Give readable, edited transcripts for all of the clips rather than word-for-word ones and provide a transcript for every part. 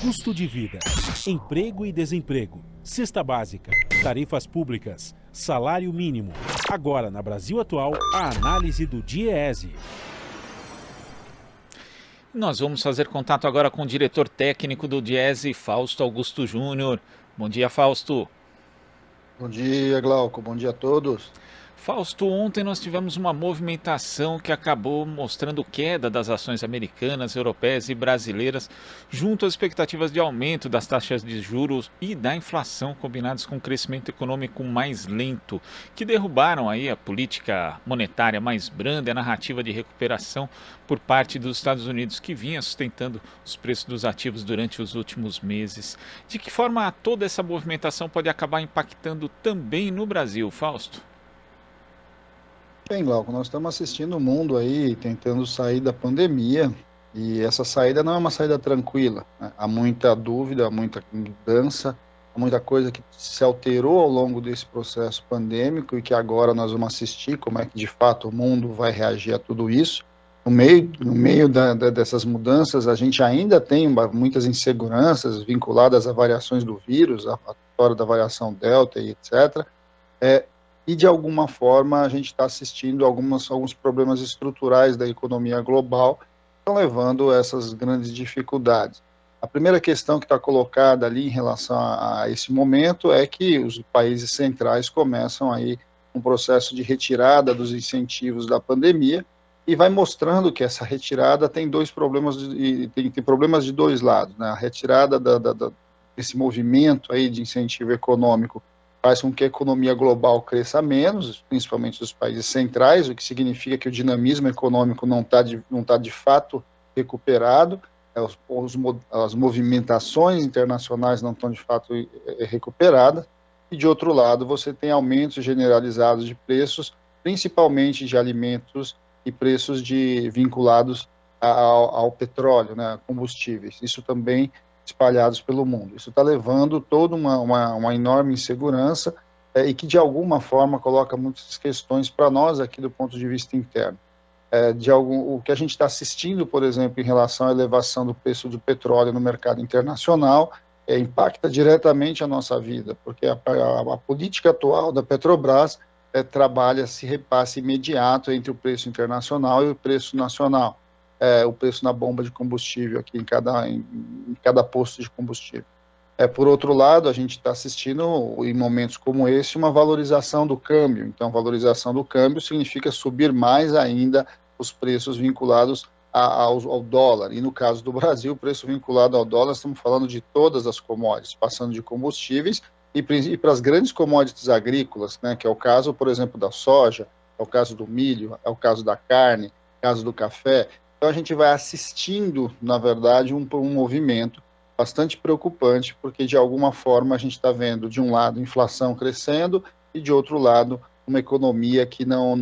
Custo de vida, emprego e desemprego, cesta básica, tarifas públicas, salário mínimo. Agora, na Brasil Atual, a análise do DIEESE. Nós vamos fazer contato agora com o diretor técnico do DIEESE, Fausto Augusto Júnior. Bom dia, Fausto. Bom dia, Glauco. Bom dia a todos. Fausto, ontem nós tivemos uma movimentação que acabou mostrando queda das ações americanas, europeias e brasileiras, junto às expectativas de aumento das taxas de juros e da inflação combinadas com um crescimento econômico mais lento, que derrubaram aí a política monetária mais branda e a narrativa de recuperação por parte dos Estados Unidos, que vinha sustentando os preços dos ativos durante os últimos meses. De que forma toda essa movimentação pode acabar impactando também no Brasil, Fausto? Bem, Glauco, nós estamos assistindo o mundo aí tentando sair da pandemia e essa saída não é uma saída tranquila, né? Há muita dúvida, há muita mudança, há muita coisa que se alterou ao longo desse processo pandêmico e que agora nós vamos assistir como é que de fato o mundo vai reagir a tudo isso. No meio dessas mudanças, a gente ainda tem muitas inseguranças vinculadas a variações do vírus, a história da variação Delta e etc. E, de alguma forma, a gente está assistindo alguns problemas estruturais da economia global que estão levando a essas grandes dificuldades. A primeira questão que está colocada ali em relação a esse momento é que os países centrais começam aí um processo de retirada dos incentivos da pandemia e vai mostrando que essa retirada tem dois problemas, tem problemas de dois lados, né? A retirada desse movimento aí de incentivo econômico faz com que a economia global cresça menos, principalmente dos países centrais, o que significa que o dinamismo econômico não tá de fato recuperado, as movimentações internacionais não estão de fato recuperadas, e de outro lado você tem aumentos generalizados de preços, principalmente de alimentos e preços vinculados ao petróleo, né, combustíveis. Isso também espalhados pelo mundo. Isso está levando toda uma enorme insegurança e que, de alguma forma, coloca muitas questões para nós aqui do ponto de vista interno. O que a gente está assistindo, por exemplo, em relação à elevação do preço do petróleo no mercado internacional, impacta diretamente a nossa vida, porque a política atual da Petrobras trabalha esse repasse imediato entre o preço internacional e o preço nacional. O preço na bomba de combustível aqui em cada posto de combustível. Por outro lado, a gente está assistindo, em momentos como esse, uma valorização do câmbio. Então, valorização do câmbio significa subir mais ainda os preços vinculados ao dólar. E no caso do Brasil, o preço vinculado ao dólar, estamos falando de todas as commodities, passando de combustíveis e para as grandes commodities agrícolas, né, que é o caso, por exemplo, da soja, é o caso do milho, é o caso da carne, é o caso do café. Então a gente vai assistindo, na verdade, um movimento bastante preocupante, porque de alguma forma a gente está vendo, de um lado, inflação crescendo e de outro lado, uma economia que não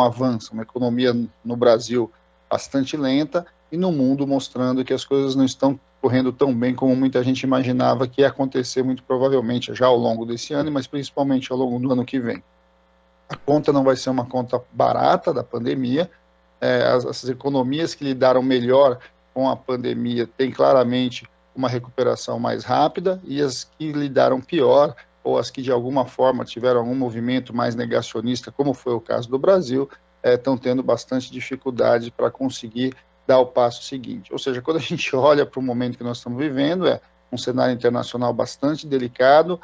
avança, uma economia no Brasil bastante lenta e no mundo mostrando que as coisas não estão correndo tão bem como muita gente imaginava que ia acontecer muito provavelmente já ao longo desse ano, mas principalmente ao longo do ano que vem. A conta não vai ser uma conta barata da pandemia. As economias que lidaram melhor com a pandemia têm claramente uma recuperação mais rápida e as que lidaram pior ou as que de alguma forma tiveram algum movimento mais negacionista, como foi o caso do Brasil, estão tendo bastante dificuldade para conseguir dar o passo seguinte. Ou seja, quando a gente olha para o momento que nós estamos vivendo, é um cenário internacional bastante delicado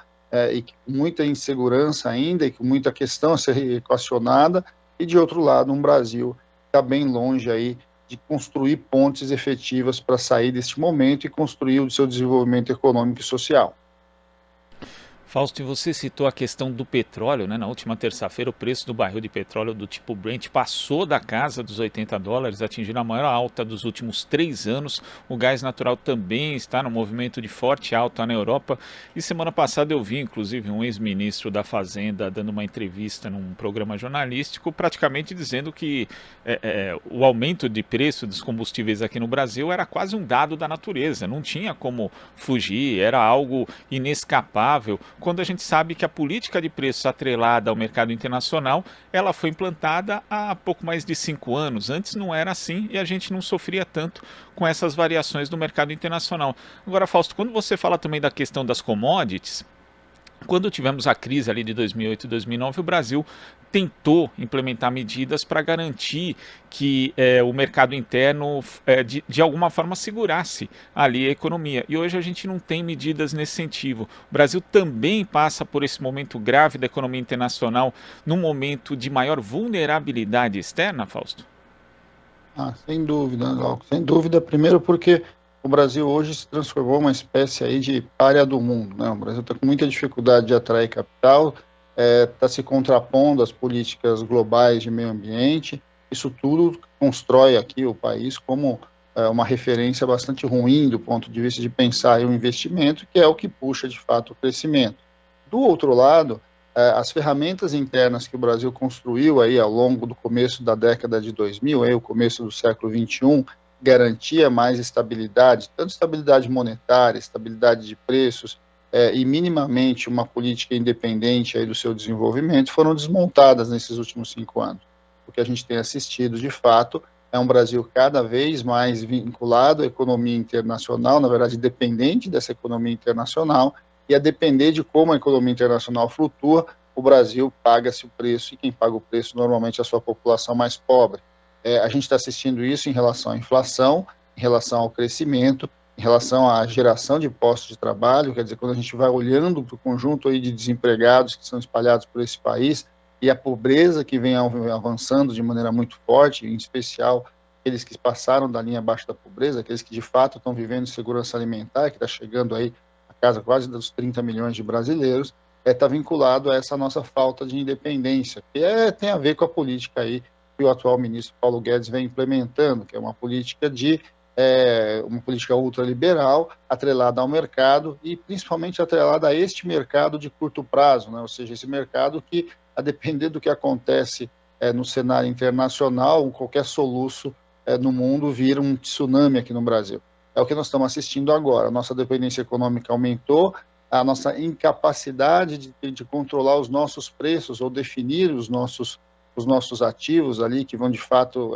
e com muita insegurança ainda e com muita questão a ser equacionada, e de outro lado um Brasil está bem longe aí de construir pontes efetivas para sair deste momento e construir o seu desenvolvimento econômico e social. Fausto, e você citou a questão do petróleo, né? Na última terça-feira, o preço do barril de petróleo do tipo Brent passou da casa dos $80, atingindo a maior alta dos últimos 3 anos. O gás natural também está no movimento de forte alta na Europa. E semana passada eu vi, inclusive, um ex-ministro da Fazenda dando uma entrevista num programa jornalístico, praticamente dizendo que o aumento de preço dos combustíveis aqui no Brasil era quase um dado da natureza, não tinha como fugir, era algo inescapável. quando a gente sabe que a política de preços atrelada ao mercado internacional, ela foi implantada há pouco mais de 5 anos. Antes não era assim e a gente não sofria tanto com essas variações do mercado internacional. Agora, Fausto, quando você fala também da questão das commodities, quando tivemos a crise ali de 2008 e 2009, o Brasil tentou implementar medidas para garantir que o mercado interno, de alguma forma, segurasse ali a economia. E hoje a gente não tem medidas nesse sentido. O Brasil também passa por esse momento grave da economia internacional, num momento de maior vulnerabilidade externa, Fausto? Sem dúvida, Glauco, sem dúvida. Primeiro porque o Brasil hoje se transformou uma espécie aí de pária do mundo, né? O Brasil está com muita dificuldade de atrair capital, está se contrapondo às políticas globais de meio ambiente. Isso tudo constrói aqui o país como uma referência bastante ruim do ponto de vista de pensar em um investimento, que é o que puxa de fato o crescimento. Do outro lado, as ferramentas internas que o Brasil construiu aí ao longo do começo da década de 2000, aí o começo do século 21, garantia mais estabilidade, tanto estabilidade monetária, estabilidade de preços e minimamente uma política independente aí do seu desenvolvimento, foram desmontadas nesses últimos 5 anos. O que a gente tem assistido, de fato, é um Brasil cada vez mais vinculado à economia internacional, na verdade dependente dessa economia internacional, e a depender de como a economia internacional flutua, o Brasil paga-se o preço, e quem paga o preço normalmente é a sua população mais pobre. A gente está assistindo isso em relação à inflação, em relação ao crescimento, em relação à geração de postos de trabalho, quer dizer, quando a gente vai olhando para o conjunto aí de desempregados que são espalhados por esse país, e a pobreza que vem avançando de maneira muito forte, em especial aqueles que passaram da linha abaixo da pobreza, aqueles que de fato estão vivendo segurança alimentar, que está chegando aí a casa quase dos 30 milhões de brasileiros, está vinculado a essa nossa falta de independência, que tem a ver com a política aí que o atual ministro Paulo Guedes vem implementando, que é uma política ultraliberal, atrelada ao mercado e principalmente atrelada a este mercado de curto prazo, né? Ou seja, esse mercado que, a depender do que acontece no cenário internacional, qualquer soluço no mundo vira um tsunami aqui no Brasil. É o que nós estamos assistindo agora. A nossa dependência econômica aumentou, a nossa incapacidade de controlar os nossos preços ou definir os nossos ativos ali, que vão de fato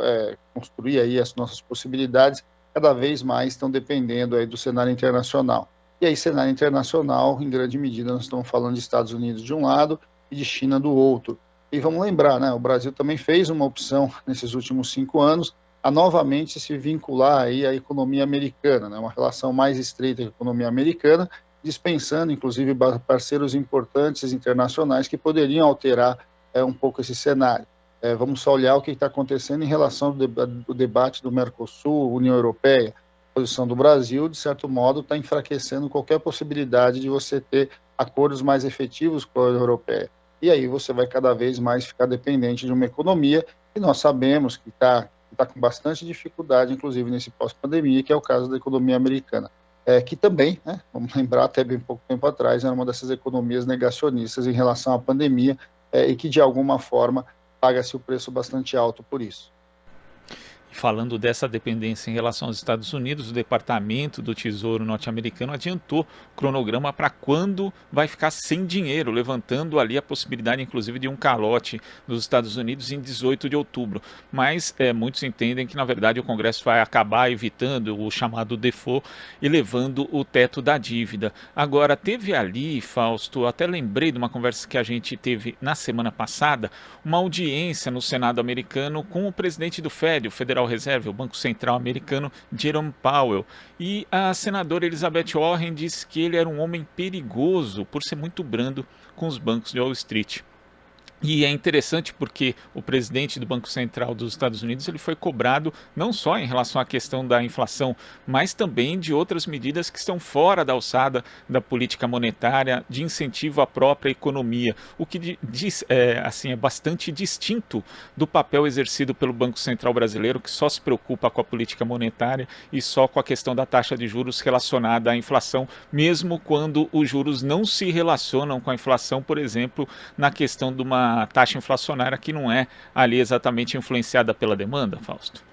construir aí as nossas possibilidades, cada vez mais estão dependendo aí do cenário internacional. E aí, cenário internacional, em grande medida, nós estamos falando de Estados Unidos de um lado e de China do outro. E vamos lembrar, né, o Brasil também fez uma opção nesses últimos 5 anos a novamente se vincular aí à economia americana, né, uma relação mais estreita com a economia americana, dispensando, inclusive, parceiros importantes internacionais que poderiam alterar um pouco esse cenário. Vamos só olhar o que está acontecendo em relação ao debate do Mercosul, União Europeia. A posição do Brasil, de certo modo, está enfraquecendo qualquer possibilidade de você ter acordos mais efetivos com a União Europeia. E aí você vai cada vez mais ficar dependente de uma economia que nós sabemos que está com bastante dificuldade, inclusive nesse pós-pandemia, que é o caso da economia americana. Que também, né, vamos lembrar, até bem pouco tempo atrás, era uma dessas economias negacionistas em relação à pandemia, e que de alguma forma paga-se o preço bastante alto por isso. Falando dessa dependência em relação aos Estados Unidos, o Departamento do Tesouro norte-americano adiantou o cronograma para quando vai ficar sem dinheiro, levantando ali a possibilidade, inclusive, de um calote nos Estados Unidos em 18 de outubro. Mas muitos entendem que, na verdade, o Congresso vai acabar evitando o chamado default e levando o teto da dívida. Agora, teve ali, Fausto, até lembrei de uma conversa que a gente teve na semana passada, uma audiência no Senado americano com o presidente do FED, o Federal Reserve, o Banco Central americano, Jerome Powell. E a senadora Elizabeth Warren disse que ele era um homem perigoso por ser muito brando com os bancos de Wall Street. E é interessante porque o presidente do Banco Central dos Estados Unidos ele foi cobrado não só em relação à questão da inflação, mas também de outras medidas que estão fora da alçada da política monetária de incentivo à própria economia, o que é bastante distinto do papel exercido pelo Banco Central brasileiro, que só se preocupa com a política monetária e só com a questão da taxa de juros relacionada à inflação, mesmo quando os juros não se relacionam com a inflação, por exemplo, na questão de uma taxa inflacionária que não é ali exatamente influenciada pela demanda, Fausto?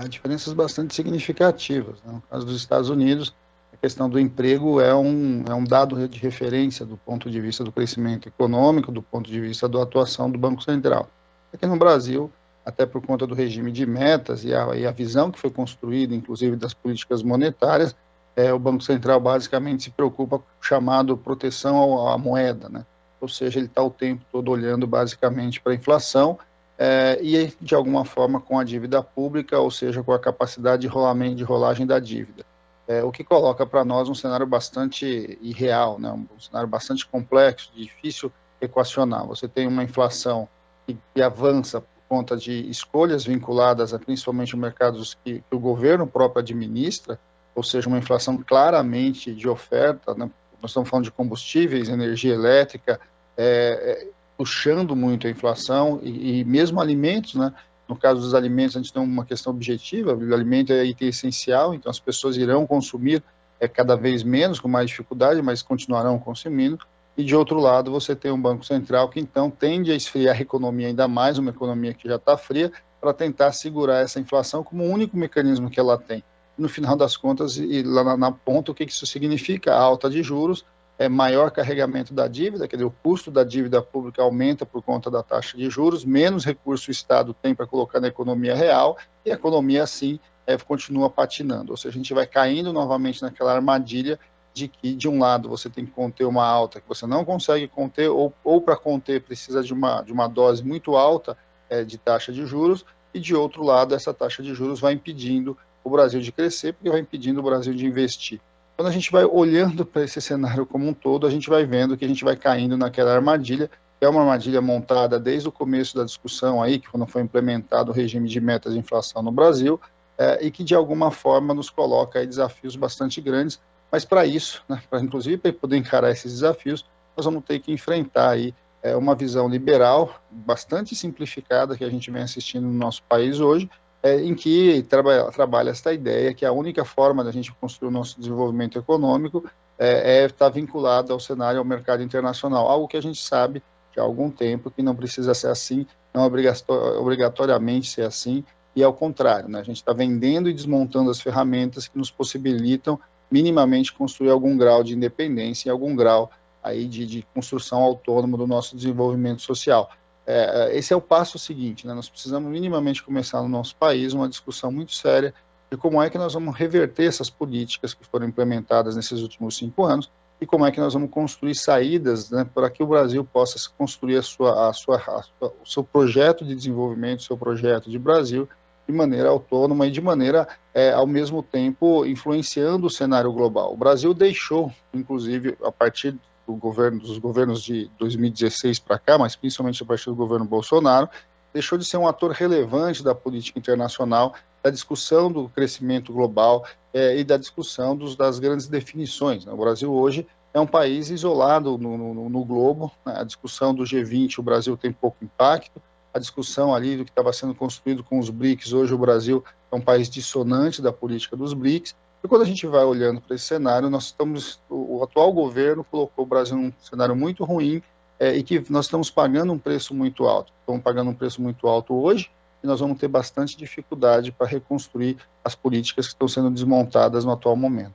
Há diferenças bastante significativas, né? No caso dos Estados Unidos, questão do emprego é um dado de referência do ponto de vista do crescimento econômico, do ponto de vista da atuação do Banco Central. Aqui no Brasil, até por conta do regime de metas e a visão que foi construída, inclusive das políticas monetárias, o Banco Central basicamente se preocupa com o chamado proteção à moeda, né? Ou seja, ele está o tempo todo olhando basicamente para a inflação e, de alguma forma, com a dívida pública, ou seja, com a capacidade de rolamento, de rolagem da dívida. O que coloca para nós um cenário bastante irreal, né? Um cenário bastante complexo, difícil de equacionar. Você tem uma inflação que avança por conta de escolhas vinculadas a principalmente mercados que o governo próprio administra, ou seja, uma inflação claramente de oferta, né? Nós estamos falando de combustíveis, energia elétrica, puxando muito a inflação e mesmo alimentos, né? No caso dos alimentos, a gente tem uma questão objetiva, o alimento é item essencial, então as pessoas irão consumir cada vez menos, com mais dificuldade, mas continuarão consumindo. E, de outro lado, você tem um Banco Central que, então, tende a esfriar a economia ainda mais, uma economia que já está fria, para tentar segurar essa inflação como o único mecanismo que ela tem. No final das contas, e lá na ponta, o que isso significa? A alta de juros, maior carregamento da dívida, quer dizer, o custo da dívida pública aumenta por conta da taxa de juros, menos recurso o Estado tem para colocar na economia real, e a economia, assim, continua patinando. Ou seja, a gente vai caindo novamente naquela armadilha de que, de um lado, você tem que conter uma alta que você não consegue conter, ou para conter precisa de uma dose muito alta de taxa de juros, e, de outro lado, essa taxa de juros vai impedindo o Brasil de crescer, porque vai impedindo o Brasil de investir. Quando a gente vai olhando para esse cenário como um todo, a gente vai vendo que a gente vai caindo naquela armadilha, que é uma armadilha montada desde o começo da discussão aí, que quando foi implementado o regime de metas de inflação no Brasil, e que de alguma forma nos coloca aí desafios bastante grandes, mas para isso, né, inclusive para poder encarar esses desafios, nós vamos ter que enfrentar aí uma visão liberal, bastante simplificada, que a gente vem assistindo no nosso país hoje, em que trabalha esta ideia que a única forma da gente construir o nosso desenvolvimento econômico estar vinculado ao cenário, ao mercado internacional, algo que a gente sabe já há algum tempo que não precisa ser assim, não obrigatoriamente ser assim, e ao contrário, né? A gente está vendendo e desmontando as ferramentas que nos possibilitam minimamente construir algum grau de independência e algum grau aí de construção autônoma do nosso desenvolvimento social. Esse é o passo seguinte, né? Nós precisamos minimamente começar no nosso país uma discussão muito séria de como é que nós vamos reverter essas políticas que foram implementadas nesses últimos 5 anos e como é que nós vamos construir saídas, né, para que o Brasil possa construir o seu projeto de desenvolvimento, o seu projeto de Brasil de maneira autônoma e de maneira, ao mesmo tempo, influenciando o cenário global. O Brasil deixou, inclusive, a partir dos governos de 2016 para cá, mas principalmente a partir do governo Bolsonaro, deixou de ser um ator relevante da política internacional, da discussão do crescimento global e da discussão das grandes definições, né? O Brasil hoje é um país isolado no globo, né? A discussão do G20, o Brasil tem pouco impacto, a discussão ali do que estava sendo construído com os BRICS, hoje o Brasil é um país dissonante da política dos BRICS. E quando a gente vai olhando para esse cenário, o atual governo colocou o Brasil num cenário muito ruim e que nós estamos pagando um preço muito alto. Estamos pagando um preço muito alto hoje e nós vamos ter bastante dificuldade para reconstruir as políticas que estão sendo desmontadas no atual momento.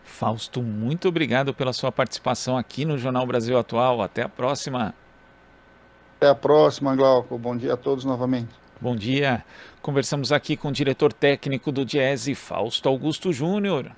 Fausto, muito obrigado pela sua participação aqui no Jornal Brasil Atual. Até a próxima. Até a próxima, Glauco. Bom dia a todos novamente. Bom dia. Conversamos aqui com o diretor técnico do Diese, Fausto Augusto Júnior.